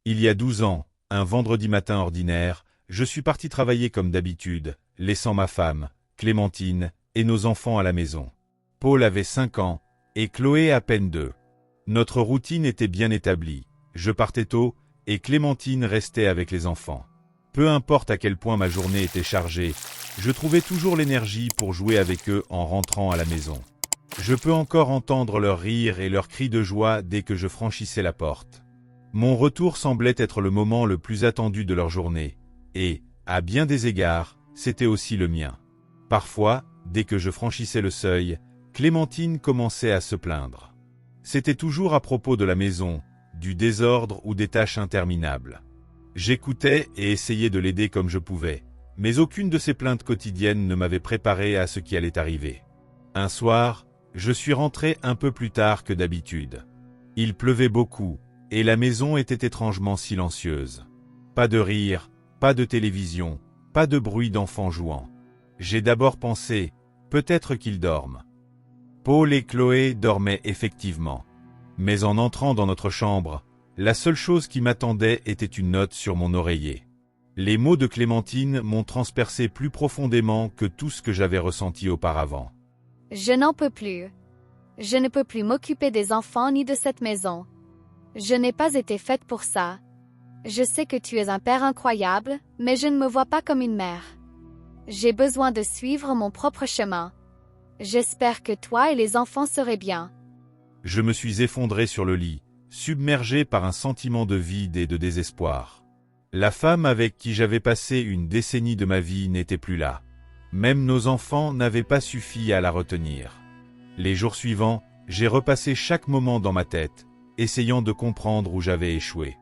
Il y a 12 ans, un vendredi matin ordinaire, je suis parti travailler comme d'habitude, laissant ma femme, Clémentine, et nos enfants à la maison. Paul avait 5 ans, et Chloé à peine 2. Notre routine était bien établie. Je partais tôt, et Clémentine restait avec les enfants. Peu importe à quel point ma journée était chargée, je trouvais toujours l'énergie pour jouer avec eux en rentrant à la maison. Je peux encore entendre leurs rires et leurs cris de joie dès que je franchissais la porte. Mon retour semblait être le moment le plus attendu de leur journée, et, à bien des égards, c'était aussi le mien. Parfois, dès que je franchissais le seuil, Clémentine commençait à se plaindre. C'était toujours à propos de la maison, du désordre ou des tâches interminables. J'écoutais et essayais de l'aider comme je pouvais, mais aucune de ces plaintes quotidiennes ne m'avait préparé à ce qui allait arriver. Un soir, je suis rentré un peu plus tard que d'habitude. Il pleuvait beaucoup, et la maison était étrangement silencieuse. Pas de rire, pas de télévision, pas de bruit d'enfants jouant. J'ai d'abord pensé, peut-être qu'ils dorment. Paul et Chloé dormaient effectivement. Mais en entrant dans notre chambre, la seule chose qui m'attendait était une note sur mon oreiller. Les mots de Clémentine m'ont transpercé plus profondément que tout ce que j'avais ressenti auparavant. Je n'en peux plus. Je ne peux plus m'occuper des enfants ni de cette maison. Je n'ai pas été faite pour ça. Je sais que tu es un père incroyable, mais je ne me vois pas comme une mère. J'ai besoin de suivre mon propre chemin. J'espère que toi et les enfants seraient bien. Je me suis effondré sur le lit, submergé par un sentiment de vide et de désespoir. La femme avec qui j'avais passé une décennie de ma vie n'était plus là. Même nos enfants n'avaient pas suffi à la retenir. Les jours suivants, j'ai repassé chaque moment dans ma tête, essayant de comprendre où j'avais échoué.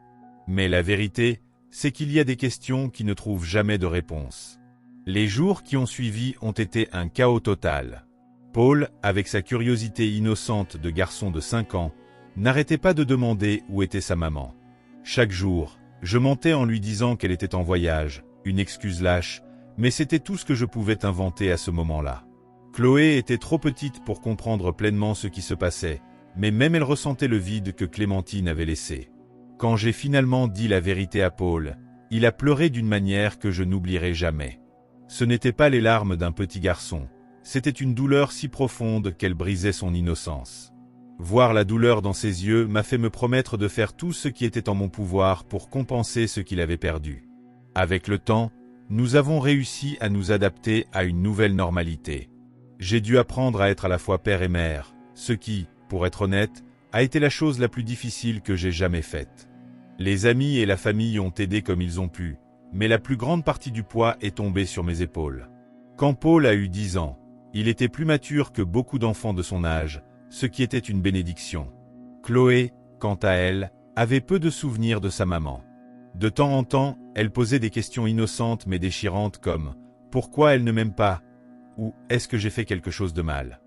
Mais la vérité, c'est qu'il y a des questions qui ne trouvent jamais de réponse. Les jours qui ont suivi ont été un chaos total. Paul, avec sa curiosité innocente de garçon de 5 ans, n'arrêtait pas de demander où était sa maman. Chaque jour, je mentais en lui disant qu'elle était en voyage, une excuse lâche, mais c'était tout ce que je pouvais inventer à ce moment-là. Chloé était trop petite pour comprendre pleinement ce qui se passait, mais même elle ressentait le vide que Clémentine avait laissé. Quand j'ai finalement dit la vérité à Paul, il a pleuré d'une manière que je n'oublierai jamais. Ce n'étaient pas les larmes d'un petit garçon, c'était une douleur si profonde qu'elle brisait son innocence. Voir la douleur dans ses yeux m'a fait me promettre de faire tout ce qui était en mon pouvoir pour compenser ce qu'il avait perdu. Avec le temps, nous avons réussi à nous adapter à une nouvelle normalité. J'ai dû apprendre à être à la fois père et mère, ce qui, pour être honnête, a été la chose la plus difficile que j'ai jamais faite. Les amis et la famille ont aidé comme ils ont pu, mais la plus grande partie du poids est tombée sur mes épaules. Quand Paul a eu 10 ans, il était plus mature que beaucoup d'enfants de son âge, ce qui était une bénédiction. Chloé, quant à elle, avait peu de souvenirs de sa maman. De temps en temps, elle posait des questions innocentes mais déchirantes comme « Pourquoi elle ne m'aime pas ?» ou « Est-ce que j'ai fait quelque chose de mal ?»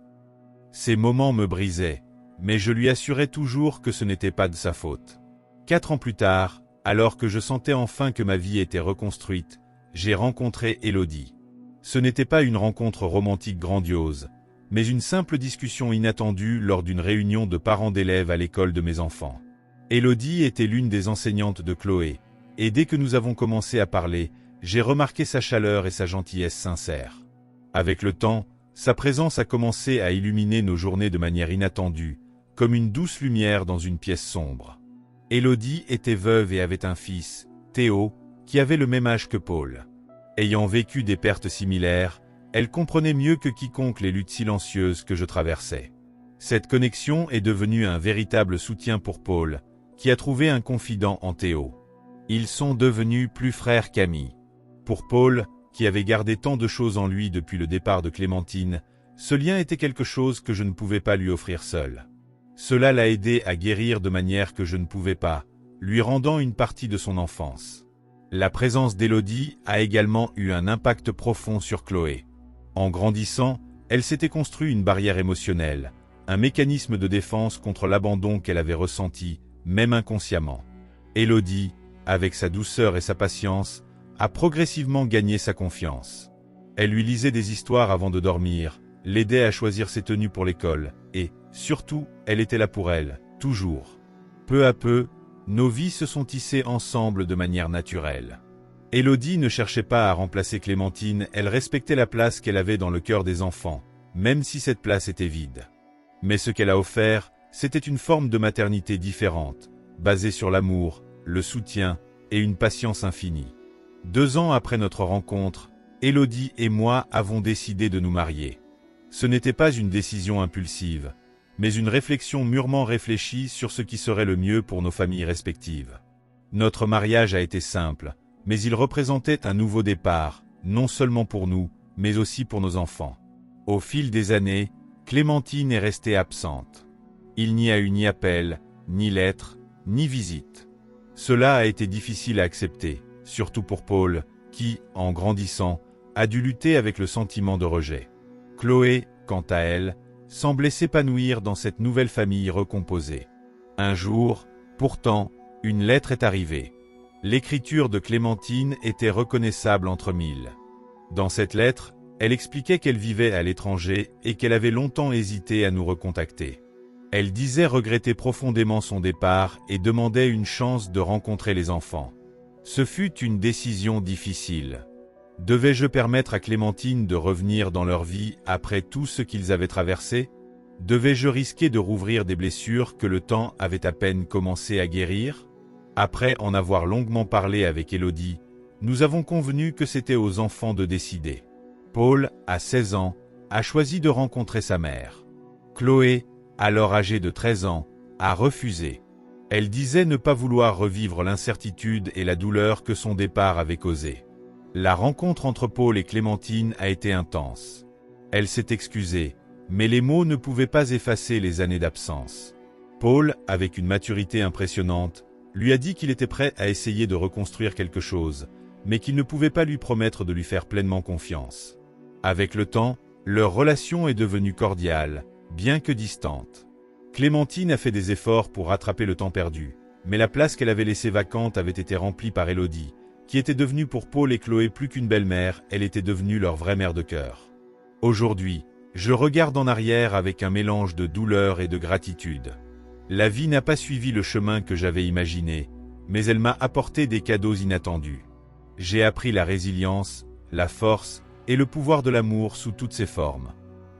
Ces moments me brisaient, mais je lui assurais toujours que ce n'était pas de sa faute. 4 ans plus tard, alors que je sentais enfin que ma vie était reconstruite, j'ai rencontré Élodie. Ce n'était pas une rencontre romantique grandiose, mais une simple discussion inattendue lors d'une réunion de parents d'élèves à l'école de mes enfants. Élodie était l'une des enseignantes de Chloé, et dès que nous avons commencé à parler, j'ai remarqué sa chaleur et sa gentillesse sincère. Avec le temps, sa présence a commencé à illuminer nos journées de manière inattendue, comme une douce lumière dans une pièce sombre. Élodie était veuve et avait un fils, Théo, qui avait le même âge que Paul. Ayant vécu des pertes similaires, elle comprenait mieux que quiconque les luttes silencieuses que je traversais. Cette connexion est devenue un véritable soutien pour Paul, qui a trouvé un confident en Théo. Ils sont devenus plus frères qu'amis. Pour Paul, qui avait gardé tant de choses en lui depuis le départ de Clémentine, ce lien était quelque chose que je ne pouvais pas lui offrir seul. Cela l'a aidé à guérir de manière que je ne pouvais pas, lui rendant une partie de son enfance. La présence d'Élodie a également eu un impact profond sur Chloé. En grandissant, elle s'était construit une barrière émotionnelle, un mécanisme de défense contre l'abandon qu'elle avait ressenti, même inconsciemment. Élodie, avec sa douceur et sa patience, a progressivement gagné sa confiance. Elle lui lisait des histoires avant de dormir, l'aidait à choisir ses tenues pour l'école, et, surtout, elle était là pour elle, toujours. Peu à peu, nos vies se sont tissées ensemble de manière naturelle. Élodie ne cherchait pas à remplacer Clémentine, elle respectait la place qu'elle avait dans le cœur des enfants, même si cette place était vide. Mais ce qu'elle a offert, c'était une forme de maternité différente, basée sur l'amour, le soutien et une patience infinie. 2 ans après notre rencontre, Élodie et moi avons décidé de nous marier. Ce n'était pas une décision impulsive, mais une réflexion mûrement réfléchie sur ce qui serait le mieux pour nos familles respectives. Notre mariage a été simple, mais il représentait un nouveau départ, non seulement pour nous, mais aussi pour nos enfants. Au fil des années, Clémentine est restée absente. Il n'y a eu ni appel, ni lettre, ni visite. Cela a été difficile à accepter, surtout pour Paul, qui, en grandissant, a dû lutter avec le sentiment de rejet. Chloé, quant à elle, semblait s'épanouir dans cette nouvelle famille recomposée. Un jour, pourtant, une lettre est arrivée. L'écriture de Clémentine était reconnaissable entre mille. Dans cette lettre, elle expliquait qu'elle vivait à l'étranger et qu'elle avait longtemps hésité à nous recontacter. Elle disait regretter profondément son départ et demandait une chance de rencontrer les enfants. Ce fut une décision difficile. Devais-je permettre à Clémentine de revenir dans leur vie après tout ce qu'ils avaient traversé? Devais-je risquer de rouvrir des blessures que le temps avait à peine commencé à guérir? Après en avoir longuement parlé avec Élodie, nous avons convenu que c'était aux enfants de décider. Paul, à 16 ans, a choisi de rencontrer sa mère. Chloé, alors âgée de 13 ans, a refusé. Elle disait ne pas vouloir revivre l'incertitude et la douleur que son départ avait causé. La rencontre entre Paul et Clémentine a été intense. Elle s'est excusée, mais les mots ne pouvaient pas effacer les années d'absence. Paul, avec une maturité impressionnante, lui a dit qu'il était prêt à essayer de reconstruire quelque chose, mais qu'il ne pouvait pas lui promettre de lui faire pleinement confiance. Avec le temps, leur relation est devenue cordiale, bien que distante. Clémentine a fait des efforts pour rattraper le temps perdu, mais la place qu'elle avait laissée vacante avait été remplie par Élodie, qui était devenue pour Paul et Chloé plus qu'une belle-mère, elle était devenue leur vraie mère de cœur. Aujourd'hui, je regarde en arrière avec un mélange de douleur et de gratitude. La vie n'a pas suivi le chemin que j'avais imaginé, mais elle m'a apporté des cadeaux inattendus. J'ai appris la résilience, la force et le pouvoir de l'amour sous toutes ses formes.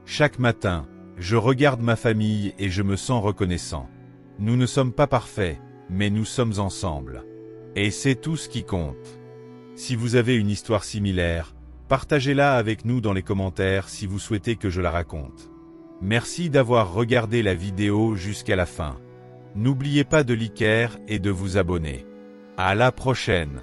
Chaque matin, je regarde ma famille et je me sens reconnaissant. Nous ne sommes pas parfaits, mais nous sommes ensemble. Et c'est tout ce qui compte. Si vous avez une histoire similaire, partagez-la avec nous dans les commentaires si vous souhaitez que je la raconte. Merci d'avoir regardé la vidéo jusqu'à la fin. N'oubliez pas de liker et de vous abonner. À la prochaine.